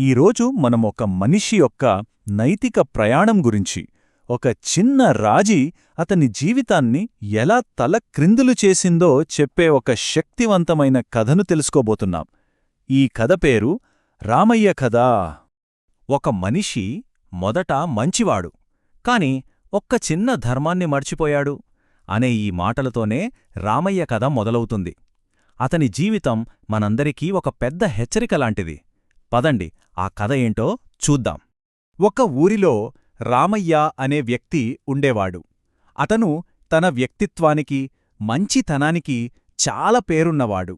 ఈరోజు మనం ఒక మనిషి యొక్క నైతిక ప్రయాణం గురించి, ఒక చిన్న రాజీ అతని జీవితాన్ని ఎలా తలక్రిందులు చేసిందో చెప్పే ఒక శక్తివంతమైన కథను తెలుసుకోబోతున్నాం. ఈ కథ పేరు రామయ్య కథ. ఒక మనిషి మొదట మంచివాడు, కాని ఒక్క చిన్న ధర్మాన్ని మర్చిపోయాడు అనే ఈ మాటలతోనే రామయ్య కథ మొదలవుతుంది. అతని జీవితం మనందరికీ ఒక పెద్ద హెచ్చరిక లాంటిది. పదండి ఆ కథ ఏంటో చూద్దాం. ఒక ఊరిలో రామయ్య అనే వ్యక్తి ఉండేవాడు. అతను తన వ్యక్తిత్వానికి, మంచితనానికి చాలా పేరున్నవాడు.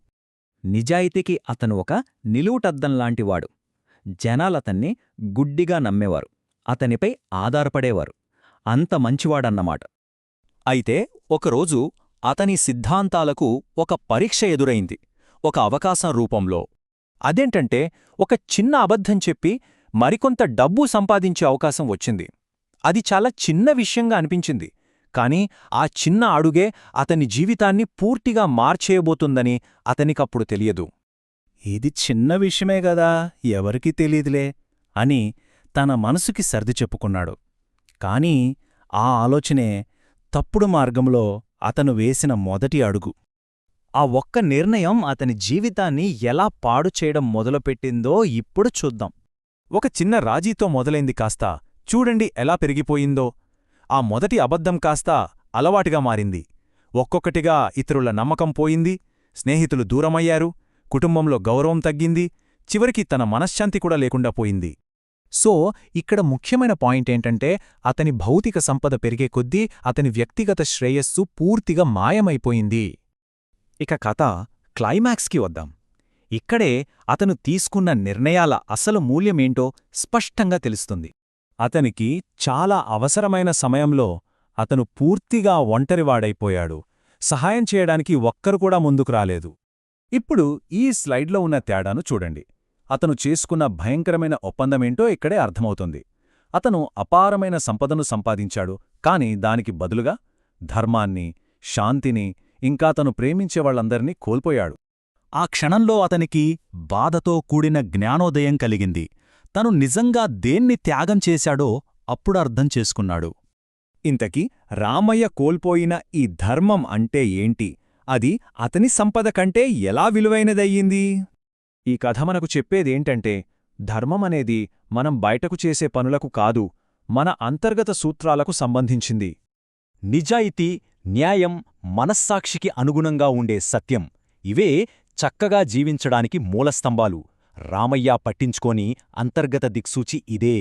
నిజాయితీకి అతను ఒక నిలువుటద్దంలాంటివాడు. జనాలతన్ని గుడ్డిగా నమ్మేవారు, అతనిపై ఆధారపడేవారు. అంత మంచివాడన్నమాట. అయితే ఒకరోజు అతని సిద్ధాంతాలకు ఒక పరీక్ష ఎదురైంది, ఒక అవకాశం రూపంలో. అదేంటంటే ఒక చిన్న అబద్ధం చెప్పి మరికొంత డబ్బు సంపాదించే అవకాశం వచ్చింది. అది చాలా చిన్న విషయంగా అనిపించింది, కాని ఆ చిన్న అడుగే అతని జీవితాన్ని పూర్తిగా మార్చేయబోతుందని అతనికప్పుడు తెలియదు. ఇది చిన్న విషయమే గదా, ఎవరికీ తెలీదులే అని తన మనసుకి సర్ది చెప్పుకున్నాడు. కాని ఆ ఆలోచనే తప్పుడు మార్గంలో అతను వేసిన మొదటి అడుగు. ఆ ఒక్క నిర్ణయం అతని జీవితాన్ని ఎలా పాడు చేయడం మొదలుపెట్టిందో ఇప్పుడు చూద్దాం. ఒక చిన్న రాజీతో మొదలైంది కాస్త చూడండి ఎలా పెరిగిపోయిందో. ఆ మొదటి అబద్ధం కాస్త అలవాటుగా మారింది. ఒక్కొక్కటిగా ఇతరుల నమ్మకం పోయింది, స్నేహితులు దూరమయ్యారు, కుటుంబంలో గౌరవం తగ్గింది, చివరికి తన మనశ్శాంతి కూడా లేకుండా పోయింది. సో ఇక్కడ ముఖ్యమైన పాయింటేంటంటే అతని భౌతిక సంపద పెరిగే కొద్దీ అతని వ్యక్తిగత శ్రేయస్సు పూర్తిగా మాయమైపోయింది. ఇక కథ క్లైమాక్స్కి వద్దాం. ఇక్కడే అతను తీసుకున్న నిర్ణయాల అసలు మూల్యమేంటో స్పష్టంగా తెలుస్తుంది. అతనికి చాలా అవసరమైన సమయంలో అతను పూర్తిగా ఒంటరివాడైపోయాడు. సహాయం చేయడానికి ఒక్కరు కూడా ముందుకు రాలేదు. ఇప్పుడు ఈ స్లైడ్లో ఉన్న తేడాను చూడండి. అతను చేసుకున్న భయంకరమైన ఒప్పందమేంటో ఇక్కడే అర్థమవుతుంది. అతను అపారమైన సంపదను సంపాదించాడు, కాని దానికి బదులుగా ధర్మాన్ని, శాంతిని, ఇంకా తను ప్రేమించేవాళ్లందర్నీ కోల్పోయాడు. ఆ క్షణంలో అతనికి బాధతో కూడిన జ్ఞానోదయం కలిగింది. తను నిజంగా దేన్ని త్యాగం చేశాడో అప్పుడు అర్థం చేసుకున్నాడు. ఇంతకీ రామయ్య కోల్పోయిన ఈ ధర్మం అంటే ఏంటి? అది అతని సంపద కంటే ఎలా విలువైనదయ్యింది? ఈ కథ మనకు చెప్పేదేంటంటే ధర్మమనేది మనం బయటకు చేసే పనులకు కాదు, మన అంతర్గత సూత్రాలకు సంబంధించింది. నిజాయితీ, న్యాయం, మనస్సాక్షికి అనుగుణంగా ఉండే సత్యం, ఇవే చక్కగా జీవించడానికి మూలస్తంభాలు. రామయ్య పట్టించుకోని అంతర్గత దిక్సూచి ఇదే.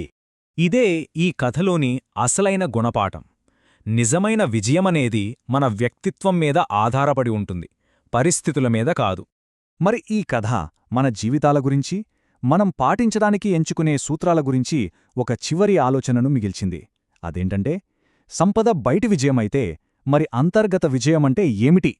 ఇదే ఈ కథలోని అసలైన గుణపాఠం. నిజమైన విజయమనేది మన వ్యక్తిత్వం మీద ఆధారపడి ఉంటుంది, పరిస్థితుల మీద కాదు. మరి ఈ కథ మన జీవితాల గురించి, మనం పాటించడానికి ఎంచుకునే సూత్రాల గురించి ఒక చివరి ఆలోచనను మిగిల్చింది. అదేంటంటే సంపద బయటి విజయమైతే మరి అంతర్గత విజయమంటే ఏమిటి